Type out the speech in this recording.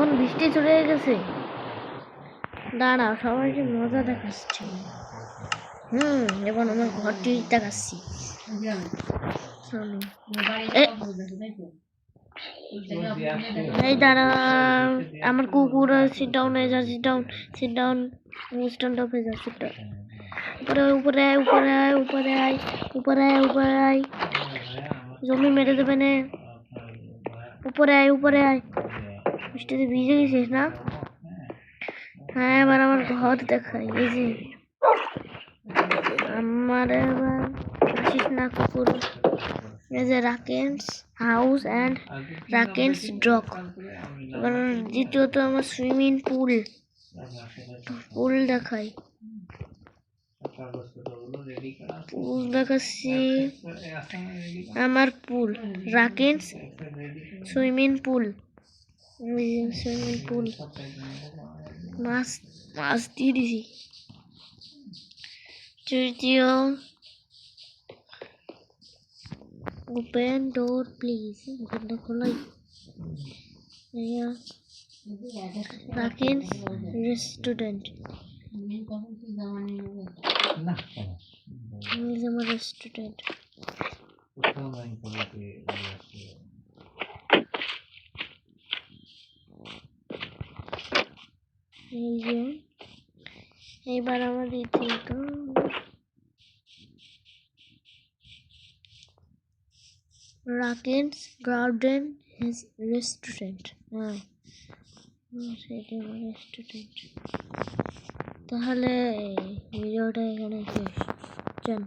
এখন বৃষ্টি চলে গেছে। দাঁড়াও, সবাইকে মজা দেখাচ্ছি। এখন আমার ঘরটি দেখাচ্ছি। এই দাঁড়া, আমার কুকুর সিট ডাউন হয়ে যা, sit down, sit down, stand up হয়ে যা, সিট ডাউন। উপরে উপরে আয়, উপরে আয়, উপরে আয়, উপরে আয়, উপরে আয়, জমি মেরে দেবে না। উপরে আয়, উপরে আয়। বৃষ্টিতে ভিজে গেছিস না? হ্যাঁ, এবার আমার ঘর দেখাই। এই যে আমার, এবার আসিস না কুকুর। এই যে রাকেন্স হাউস অ্যান্ড রাকেন্স ডগ। এবার দ্বিতীয়ত আমার সুইমিং পুল দেখাই। পুল দেখাচ্ছি, আমার পুল রাকেন্স সুইমিং পুল। সুইমিং পুল মাছ দিয়ে দিছি। তৃতীয়, ওপেন ডোর প্লিজ, ওপেনটা খোলাই। রাকেন্স রেস্টুরেন্ট, আমার রেস্টুরেন্ট। এই যে এইবার আমার দ্বিতীয়ত রাকেন্স গার্ডেন রেস্টুরেন্ট। সেটা আমার রেস্টুরেন্ট। তাহলে ভিডিওটা এখানে শেষ। চল।